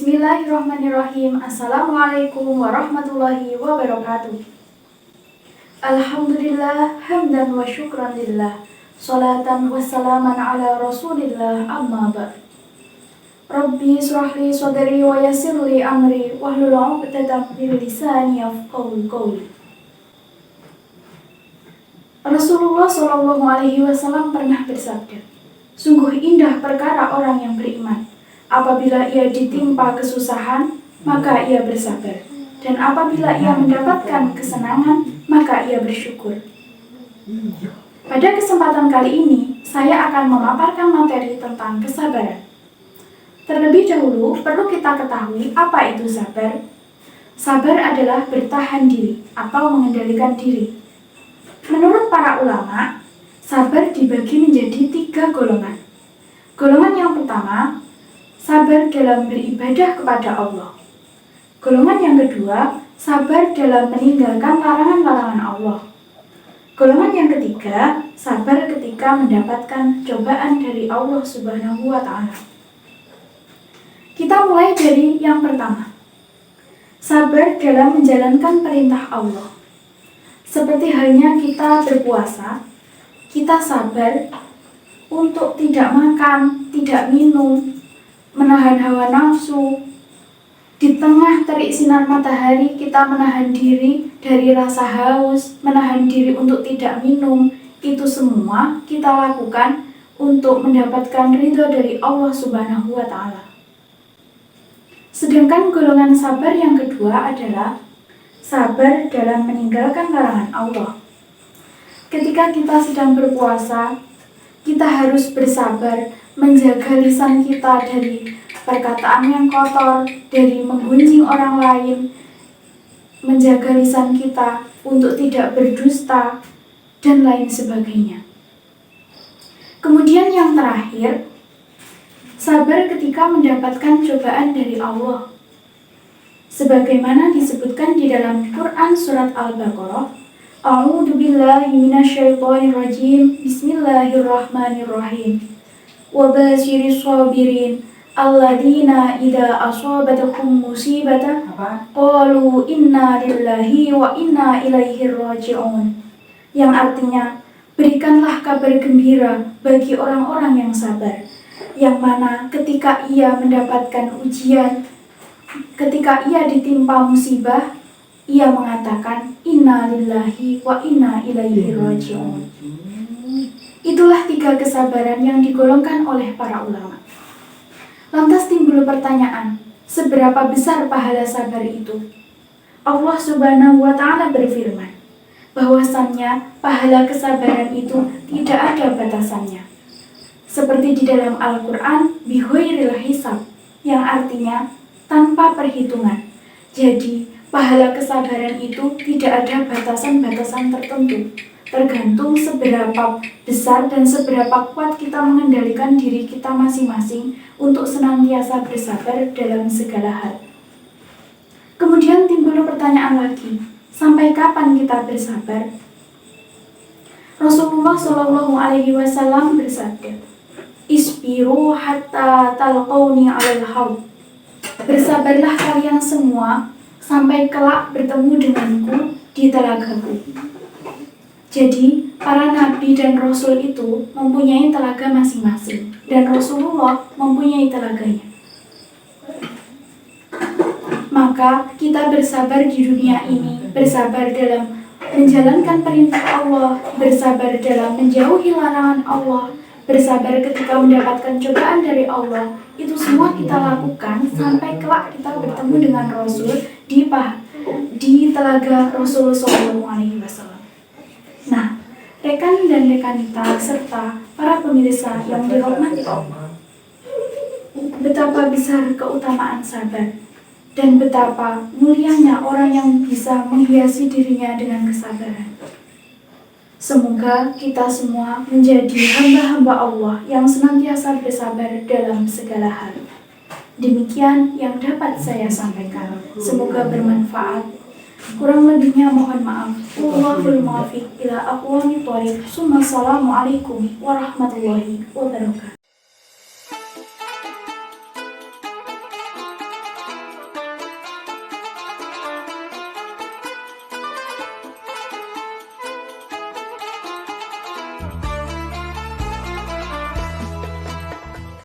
Bismillahirrahmanirrahim. Assalamualaikum warahmatullahi wabarakatuh. Alhamdulillah, hamdan wa syukran lillah, salatan wa salaman ala rasulillah, amma ba'd. Rabbi shrahli sadri wa yassirli amri wahlul 'uqdatam min lisani yafqahu qawli. Rasulullah Shallallahu Alaihi Wasallam pernah bersabda, sungguh indah perkara orang yang beriman. Apabila ia ditimpa kesusahan, maka ia bersabar. Dan apabila ia mendapatkan kesenangan, maka ia bersyukur. Pada kesempatan kali ini, saya akan memaparkan materi tentang kesabaran. Terlebih dahulu, perlu kita ketahui apa itu sabar. Sabar adalah bertahan diri atau mengendalikan diri. Menurut para ulama, sabar dibagi menjadi 3 golongan. Golongan yang pertama, sabar dalam beribadah kepada Allah. Golongan yang kedua, sabar dalam meninggalkan larangan-larangan Allah. Golongan yang ketiga, sabar ketika mendapatkan cobaan dari Allah Subhanahu wa Ta'ala. Kita mulai dari yang pertama, sabar dalam menjalankan perintah Allah. Seperti halnya kita berpuasa, kita sabar untuk tidak makan, tidak minum, menahan hawa nafsu. Di tengah terik sinar matahari, kita menahan diri dari rasa haus, menahan diri untuk tidak minum. Itu semua kita lakukan untuk mendapatkan ridho dari Allah Subhanahu wa Ta'ala. Sedangkan golongan sabar yang kedua adalah sabar dalam meninggalkan larangan Allah. Ketika kita sedang berpuasa, kita harus bersabar menjaga lisan kita dari perkataan yang kotor, dari menggunjing orang lain, menjaga lisan kita untuk tidak berdusta, dan lain sebagainya. Kemudian yang terakhir, sabar ketika mendapatkan cobaan dari Allah. Sebagaimana disebutkan di dalam Quran surat Al-Baqarah, A'udzu billahi minasyaitonir rajim. Bismillahirrahmanirrahim. Wa basyiris sabirin alladzina idza asabatuhum musibatan qalu inna lillahi wa inna ilaihi raji'un. Yang artinya, berikanlah kabar gembira bagi orang-orang yang sabar, yang mana ketika ia mendapatkan ujian, ketika ia ditimpa musibah, ia mengatakan inna lillahi wa inna ilaihi raji'un. Itulah 3 kesabaran yang digolongkan oleh para ulama. Lantas timbul pertanyaan, seberapa besar pahala sabar itu? Allah Subhanahu wa Ta'ala berfirman, bahwasannya pahala kesabaran itu tidak ada batasannya. Seperti di dalam Al-Quran, bighairil hisab, yang artinya tanpa perhitungan. Jadi, pahala kesabaran itu tidak ada batasan-batasan tertentu. Tergantung seberapa besar dan seberapa kuat kita mengendalikan diri kita masing-masing untuk senantiasa bersabar dalam segala hal. Kemudian timbul pertanyaan lagi, sampai kapan kita bersabar? Rasulullah Shallallahu Alaihi Wasallam bersabda, Isbiru hatta talqauni alal haud. Bersabarlah kalian semua sampai kelak bertemu denganku di telagaku. Jadi, para nabi dan rasul itu mempunyai telaga masing-masing, dan Rasulullah mempunyai telaganya. Maka kita bersabar di dunia ini, bersabar dalam menjalankan perintah Allah, bersabar dalam menjauhi larangan Allah, bersabar ketika mendapatkan cobaan dari Allah. Itu semua kita lakukan sampai kelak kita bertemu dengan Rasul di telaga Rasulullah SAW. Nah, rekan dan rekanita serta para pemirsa yang dirahmati Allah, betapa besar keutamaan sabar dan betapa mulianya orang yang bisa menghiasi dirinya dengan kesabaran. Semoga kita semua menjadi hamba-hamba Allah yang senantiasa bersabar dalam segala hal. Demikian yang dapat saya sampaikan. Semoga bermanfaat. Kurang lebihnya mohon maaf. Wallahul muwaffiq ila aqwamit thoriq. Assalamualaikum warahmatullahi wabarakatuh.